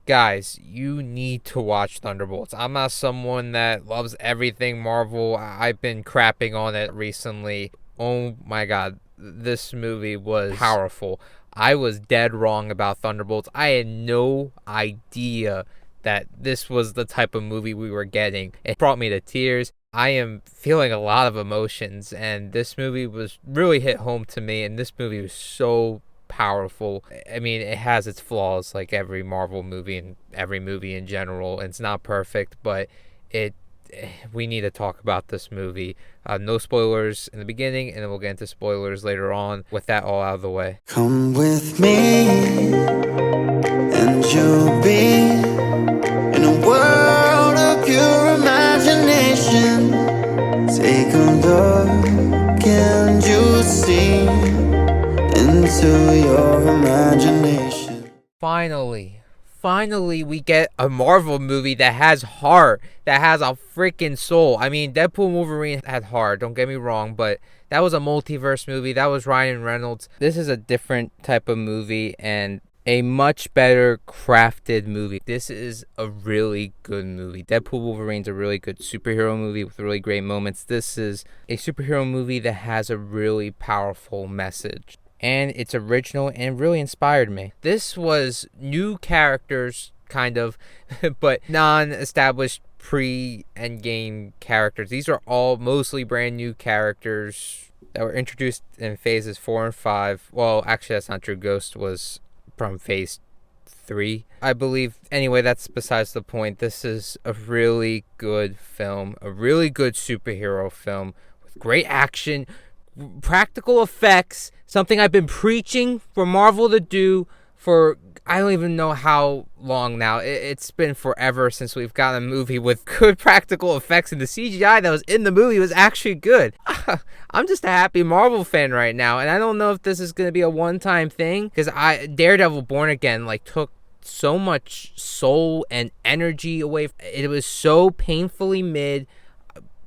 Guys, you need to watch Thunderbolts. I'm not someone that loves everything Marvel. I've been crapping on it recently. Oh my god, this movie was powerful. I was dead wrong about Thunderbolts. I had no idea that this was the type of movie we were getting. It brought me to tears. I am feeling a lot of emotions, and this movie was really hit home to me, and this movie was so powerful. I mean, it has its flaws like every Marvel movie and every movie in general. It's not perfect, but it we need to talk about this movie. No spoilers in the beginning, and then we'll get into spoilers later on. With that all out of the way, come with me, and you'll be in a world of pure imagination. Take a look, and you'll see into your imagination. Finally, we get a Marvel movie that has heart, that has a freaking soul. I mean, Deadpool and Wolverine had heart, don't get me wrong, but that was a multiverse movie. That was Ryan Reynolds. This is a different type of movie and a much better crafted movie. This is a really good movie. Deadpool Wolverine's a really good superhero movie with really great moments. This is a superhero movie that has a really powerful message, and it's original and really inspired me. This was new characters, kind of, but non-established pre-Endgame characters. These are all mostly brand new characters that were introduced in phases 4 and 5. Well, actually, that's not true. Ghost was from phase 3, I believe. Anyway, that's besides the point. This is a really good film, a really good superhero film with great action, practical effects, something I've been preaching for Marvel to do for I don't even know how long now. It's been forever since we've gotten a movie with good practical effects, and the CGI that was in the movie was actually good. I'm just a happy Marvel fan right now, and I don't know if this is going to be a one-time thing, because Daredevil Born Again took so much soul and energy away. It was so painfully mid.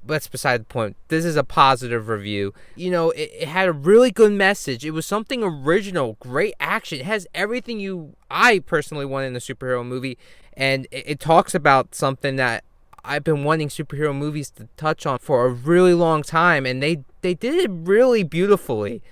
That's beside the point. This is a positive review. You know, it had a really good message. It was something original, great action. It has everything I personally want in a superhero movie. And it talks about something that I've been wanting superhero movies to touch on for a really long time. And they did it really beautifully.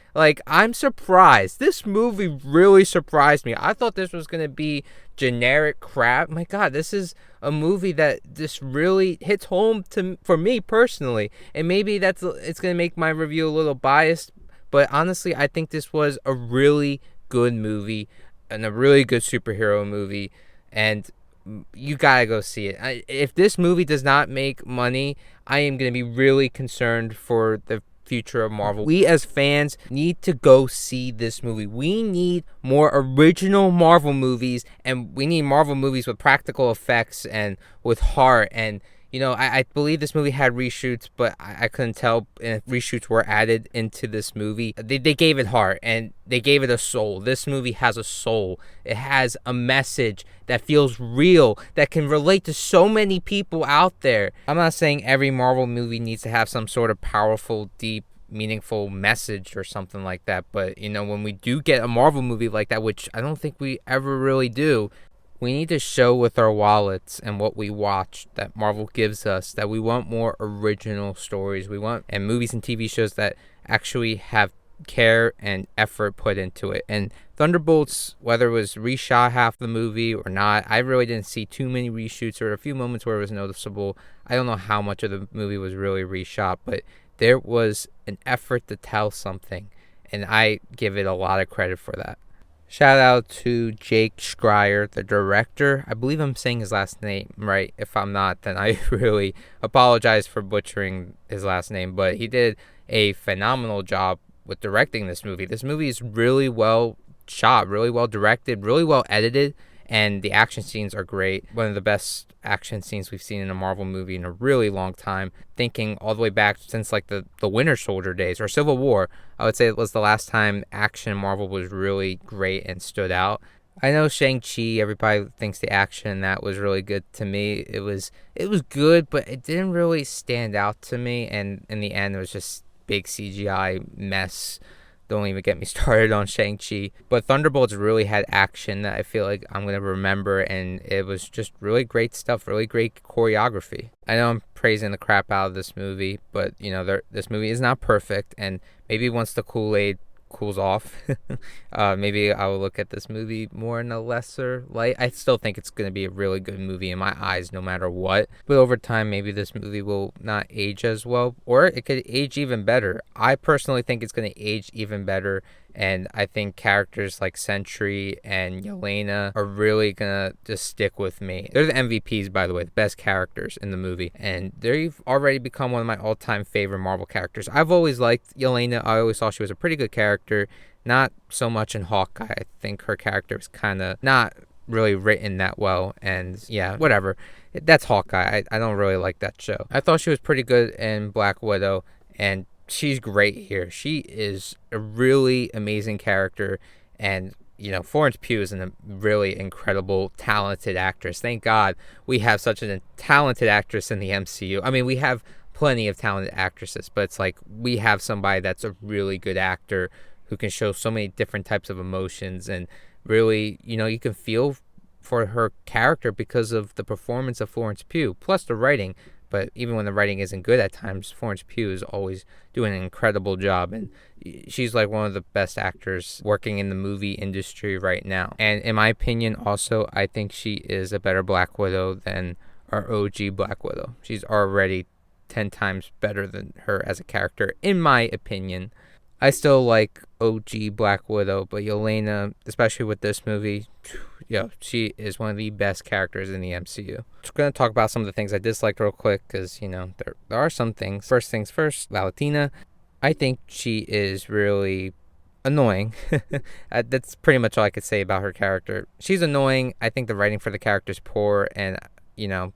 I'm surprised. This movie really surprised me. I thought this was going to be generic crap. My God, this is a movie that just really hits home for me personally. And maybe it's going to make my review a little biased. But honestly, I think this was a really good movie and a really good superhero movie. And you gotta go see it. If this movie does not make money, I am going to be really concerned for the future of Marvel. We as fans need to go see this movie. We need more original Marvel movies, and we need Marvel movies with practical effects and with heart. And I believe this movie had reshoots, but I couldn't tell if reshoots were added into this movie. They gave it heart, and they gave it a soul. This movie has a soul. It has a message that feels real, that can relate to so many people out there. I'm not saying every Marvel movie needs to have some sort of powerful, deep, meaningful message or something like that. But, when we do get a Marvel movie like that, which I don't think we ever really do, we need to show with our wallets and what we watch that Marvel gives us that we want more original stories. We want and movies and TV shows that actually have care and effort put into it. And Thunderbolts, whether it was reshot half the movie or not, I really didn't see too many reshoots or a few moments where it was noticeable. I don't know how much of the movie was really reshot, but there was an effort to tell something, and I give it a lot of credit for that. Shout out to Jake Schreier, the director. I believe I'm saying his last name right. If I'm not, then I really apologize for butchering his last name. But he did a phenomenal job with directing this movie. This movie is really well shot, really well directed, really well edited, and the action scenes are great. One of the best action scenes we've seen in a Marvel movie in a really long time. Thinking all the way back since the Winter Soldier days or Civil War, I would say it was the last time action in Marvel was really great and stood out. I know Shang-Chi, everybody thinks the action in that was really good. To me, it was good, but it didn't really stand out to me, and in the end it was just big CGI mess. Don't even get me started on Shang-Chi. But Thunderbolts really had action that I feel like I'm going to remember, and it was just really great stuff, really great choreography. I know I'm praising the crap out of this movie, but, this movie is not perfect, and maybe once the Kool-Aid cools off, maybe I will look at this movie more in a lesser light. I still think it's going to be a really good movie in my eyes no matter what, but over time maybe this movie will not age as well, or it could age even better. I personally think it's going to age even better, and I think characters like Sentry and Yelena are really gonna just stick with me. They're the MVPs, by the way, the best characters in the movie, and they've already become one of my all-time favorite Marvel characters. I've always liked Yelena. I always thought she was a pretty good character. Not so much in Hawkeye. I think her character was kind of not really written that well, and yeah, whatever. That's Hawkeye. I don't really like that show. I thought she was pretty good in Black Widow, and she's great here. She is a really amazing character, and Florence Pugh is a really incredible, talented actress. Thank God we have such a talented actress in the MCU. I mean, we have plenty of talented actresses, but it's like we have somebody that's a really good actor who can show so many different types of emotions, and really, you can feel for her character because of the performance of Florence Pugh, plus the writing. But even when the writing isn't good at times, Florence Pugh is always doing an incredible job, and she's like one of the best actors working in the movie industry right now. And in my opinion, also, I think she is a better Black Widow than our OG Black Widow. She's already 10 times better than her as a character, in my opinion. I still like OG Black Widow, but Yelena, especially with this movie, she is one of the best characters in the MCU. Just going to talk about some of the things I disliked real quick, because, there are some things. First things first, Latina. I think she is really annoying. That's pretty much all I could say about her character. She's annoying. I think the writing for the character is poor, and,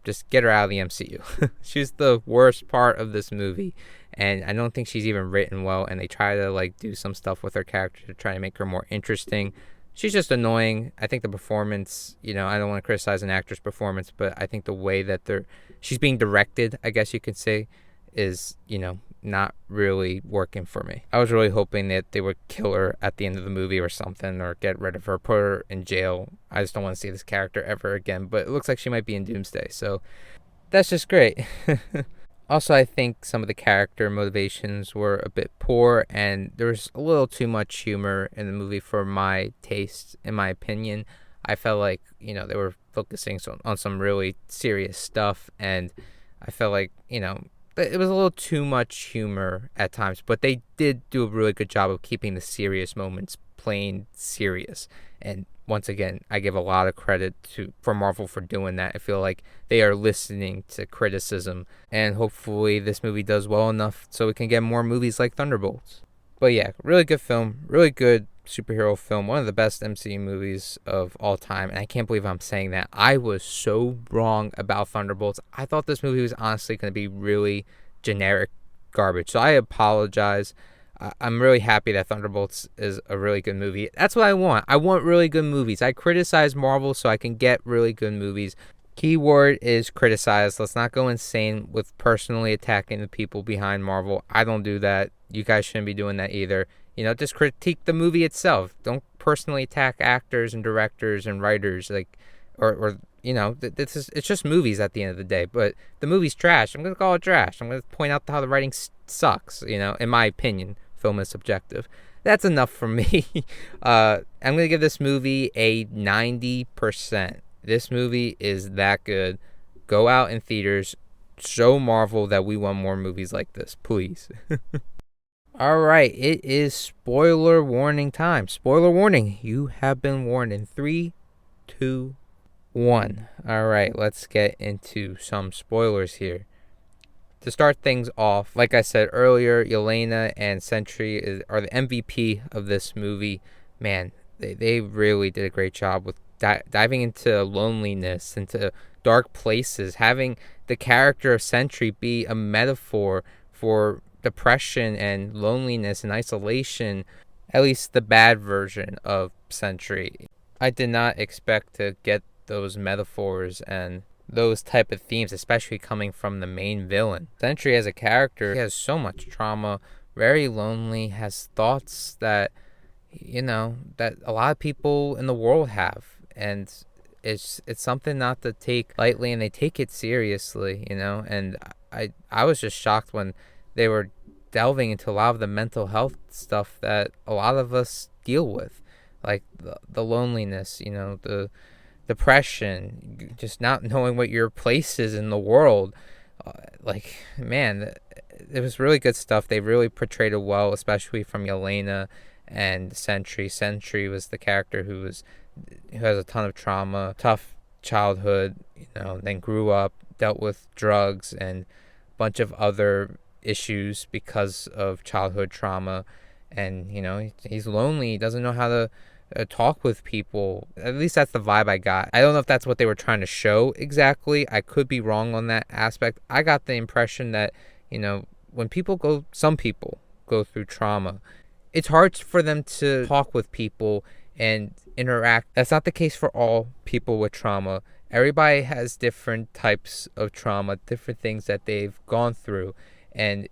just get her out of the MCU. She's the worst part of this movie. And I don't think she's even written well, and they try to do some stuff with her character to try to make her more interesting. She's just annoying. I think the performance, I don't want to criticize an actor's performance, but I think the way that she's being directed, I guess you could say, is, not really working for me. I was really hoping that they would kill her at the end of the movie or something, or get rid of her, put her in jail. I just don't want to see this character ever again, but it looks like she might be in Doomsday, so that's just great. Also, I think some of the character motivations were a bit poor, and there was a little too much humor in the movie for my taste, in my opinion. I felt like, they were focusing on some really serious stuff, and I felt like, it was a little too much humor at times, but they did do a really good job of keeping the serious moments plain serious. And once again, I give a lot of credit for Marvel for doing that. I feel like they are listening to criticism, and hopefully this movie does well enough so we can get more movies like Thunderbolts. But yeah, really good film, really good superhero film, one of the best MCU movies of all time, and I can't believe I'm saying that. I was so wrong about Thunderbolts. I thought this movie was honestly going to be really generic garbage, so I apologize. I'm really happy that Thunderbolts is a really good movie. That's what I want. I want really good movies. I criticize Marvel so I can get really good movies. Keyword is criticize. Let's not go insane with personally attacking the people behind Marvel. I don't do that. You guys shouldn't be doing that either. Just critique the movie itself. Don't personally attack actors and directors and writers. It's just movies at the end of the day. But the movie's trash. I'm going to call it trash. I'm going to point out how the writing sucks, in my opinion. Film is subjective. That's enough for me. I'm going to give this movie a 90%. This movie is that good. Go out in theaters. Show Marvel that we want more movies like this, please. All right, it is spoiler warning time. Spoiler warning. You have been warned in 3, 2, 1. All right, let's get into some spoilers here. To start things off, like I said earlier, Yelena and Sentry are the MVP of this movie. Man, they really did a great job with diving into loneliness, into dark places, having the character of Sentry be a metaphor for depression and loneliness and isolation, at least the bad version of Sentry. I did not expect to get those metaphors and those type of themes, especially coming from the main villain. Sentry as a character, he has so much trauma, very lonely, has thoughts that, that a lot of people in the world have. And it's something not to take lightly, and they take it seriously, and I was just shocked when they were delving into a lot of the mental health stuff that a lot of us deal with, like the loneliness, the depression, just not knowing what your place is in the world. Like, man, it was really good stuff. They really portrayed it well, especially from Yelena and Sentry. Sentry was the character who has a ton of trauma, tough childhood, then grew up, dealt with drugs and a bunch of other issues because of childhood trauma. And, he's lonely. He doesn't know how to talk with people. At least that's the vibe I got. I don't know if that's what they were trying to show exactly. I could be wrong on that aspect. I got the impression that, when some people go through trauma, it's hard for them to talk with people and interact. That's not the case for all people with trauma. Everybody has different types of trauma, different things that they've gone through. And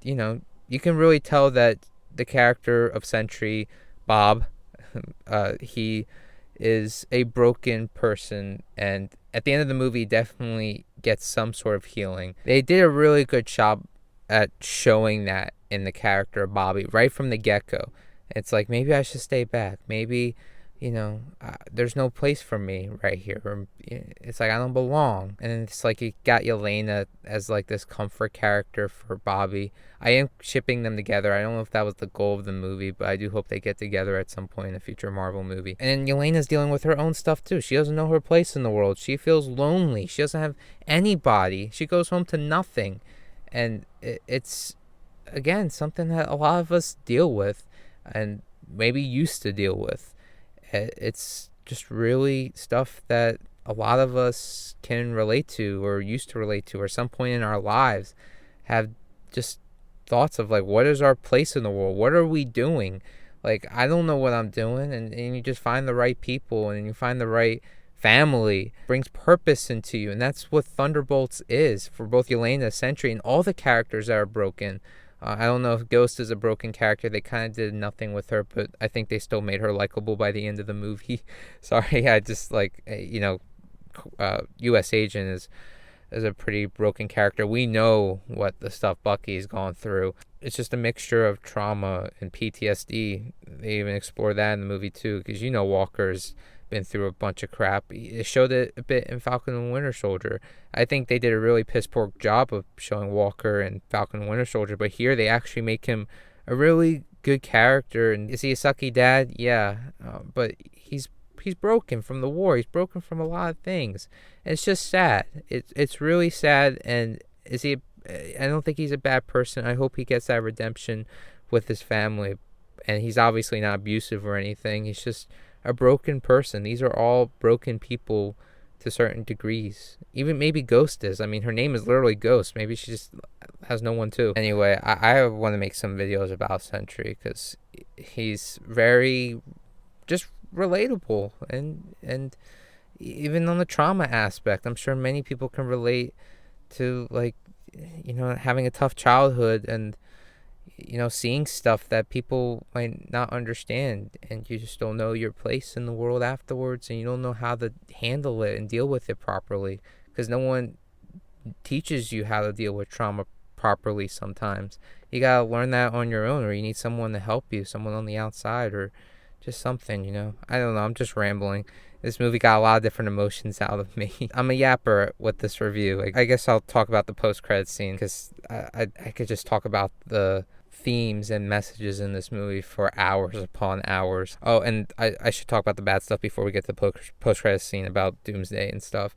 you can really tell that the character of Sentry, Bob, he is a broken person, and at the end of the movie definitely gets some sort of healing. They did a really good job at showing that in the character of Bobby right from the get-go. It's like, maybe I should stay back. Maybe, there's no place for me right here. Or, it's like I don't belong. And it's like you got Yelena as like this comfort character for Bobby. I am shipping them together. I don't know if that was the goal of the movie, but I do hope they get together at some point in a future Marvel movie. And Yelena's dealing with her own stuff too. She doesn't know her place in the world. She feels lonely. She doesn't have anybody. She goes home to nothing. And it's, again, something that a lot of us deal with and maybe used to deal with. It's just really stuff that a lot of us can relate to or used to relate to, or some point in our lives have just thoughts of like, what is our place in the world? What are we doing? Like, I don't know what I'm doing. And you just find the right people and you find the right family, brings purpose into you. And that's what Thunderbolts is for both Yelena, Sentry, and all the characters that are broken. I don't know if Ghost is a broken character. They kind of did nothing with her, but I think they still made her likable by the end of the movie. Sorry, I just like, U.S. Agent is a pretty broken character. We know what the stuff Bucky's gone through. It's just a mixture of trauma and PTSD. They even explore that in the movie too, because Walker's been through a bunch of crap. It showed it a bit in Falcon and Winter Soldier. I think they did a really piss poor job of showing Walker and Falcon and Winter Soldier, but here they actually make him a really good character. And is he a sucky dad? Yeah, but he's broken from the war. He's broken from a lot of things. And it's just sad. It's really sad. And I don't think he's a bad person. I hope he gets that redemption with his family. And he's obviously not abusive or anything. He's just a broken person. These are all broken people to certain degrees. Even maybe Ghost is. I mean, her name is literally Ghost. Maybe she just has no one too. Anyway, I want to make some videos about Sentry because he's very just relatable, and even on the trauma aspect, I'm sure many people can relate to, like, having a tough childhood and seeing stuff that people might not understand, and you just don't know your place in the world afterwards, and you don't know how to handle it and deal with it properly because no one teaches you how to deal with trauma properly. Sometimes you gotta learn that on your own, or you need someone to help you, someone on the outside, or just something. I don't know, I'm just rambling. This movie got a lot of different emotions out of me. I'm a yapper with this review. I guess I'll talk about the post-credits scene because I could just talk about the themes and messages in this movie for hours upon hours. Oh, and I should talk about the bad stuff before we get to the post-credits scene about Doomsday and stuff.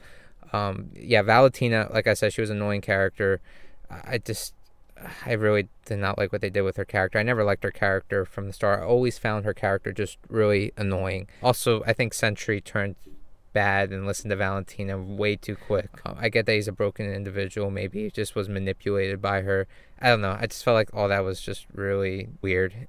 Valentina, like I said, she was an annoying character. I really did not like what they did with her character. I never liked her character from the start. I always found her character just really annoying. Also, I think Sentry turned bad and listened to Valentina way too quick. I get that he's a broken individual. Maybe he just was manipulated by her. I don't know. I just felt like all that was just really weird.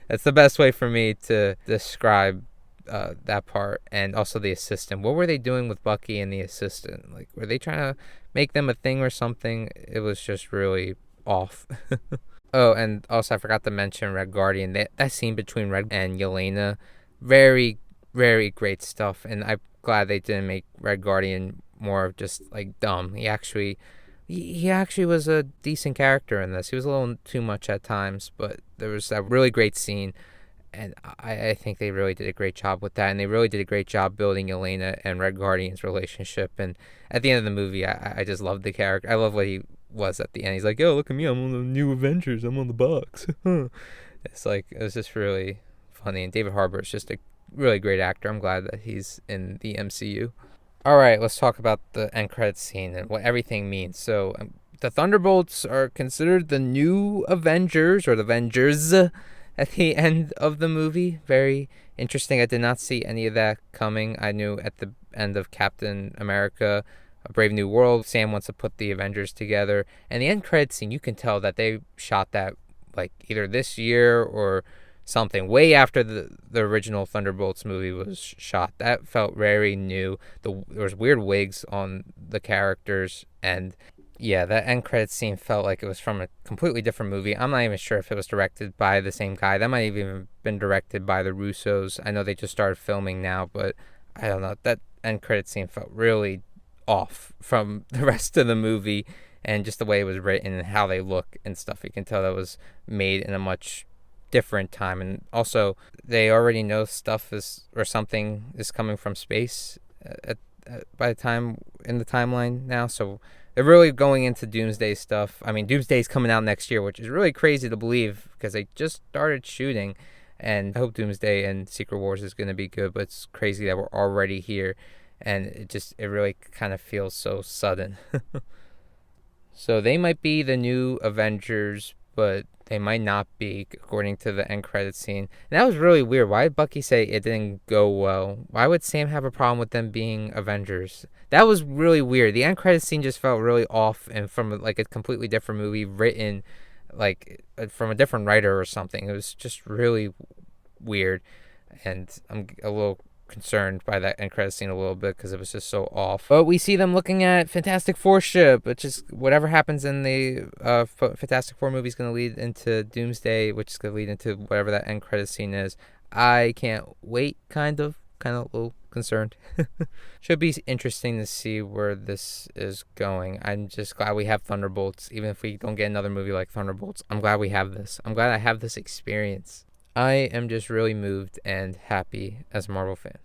That's the best way for me to describe that part. And also the assistant. What were they doing with Bucky and the assistant? Like, were they trying to make them a thing or something? It was just really off. Oh, and also I forgot to mention Red Guardian. That scene between Red and Yelena, very, very great stuff. And I'm glad they didn't make Red Guardian more of just like dumb. He actually was a decent character in this. He was a little too much at times, but there was that really great scene, and I think they really did a great job with that, and they really did a great job building Elena and Red Guardian's relationship. And at the end of the movie, I just loved the character. I love what he was at the end. He's like, "Yo, look at me! I'm on the new Avengers. I'm on the box." It's like it was just really funny, and David Harbour is just a really great actor. I'm glad that he's in the MCU. All right, let's talk about the end credits scene and what everything means. So, the Thunderbolts are considered the new Avengers or the Avengers at the end of the movie. Very interesting. I did not see any of that coming. I knew at the end of Captain America, A Brave New World, Sam wants to put the Avengers together. And the end credits scene, you can tell that they shot that like either this year or something way after the original Thunderbolts movie was shot. That felt very new. There was weird wigs on the characters, and yeah, that end credits scene felt like it was from a completely different movie. I'm not even sure if it was directed by the same guy. That might have even been directed by the Russos. I know they just started filming now, but I don't know. That end credits scene felt really off from the rest of the movie, and just the way it was written and how they look and stuff. You can tell that was made in a much different time, and also they already know stuff is or something is coming from space by the time in the timeline now, so they're really going into Doomsday stuff. I mean, Doomsday's coming out next year, which is really crazy to believe because they just started shooting, and I hope Doomsday and Secret Wars is going to be good, but it's crazy that we're already here, and it really kind of feels so sudden. So they might be the new Avengers, but they might not be, according to the end credits scene. And that was really weird. Why did Bucky say it didn't go well? Why would Sam have a problem with them being Avengers? That was really weird. The end credits scene just felt really off and from like a completely different movie written like from a different writer or something. It was just really weird. And I'm a little concerned by that end credit scene a little bit because it was just so off. But we see them looking at Fantastic Four ship, which is whatever happens in the Fantastic Four movie is going to lead into Doomsday, which is going to lead into whatever that end credit scene is. I can't wait, kind of a little concerned. Should be interesting to see where this is going. I'm just glad we have Thunderbolts. Even if we don't get another movie like Thunderbolts, I'm glad we have this. I'm glad I have this experience. I am just really moved and happy as a Marvel fan.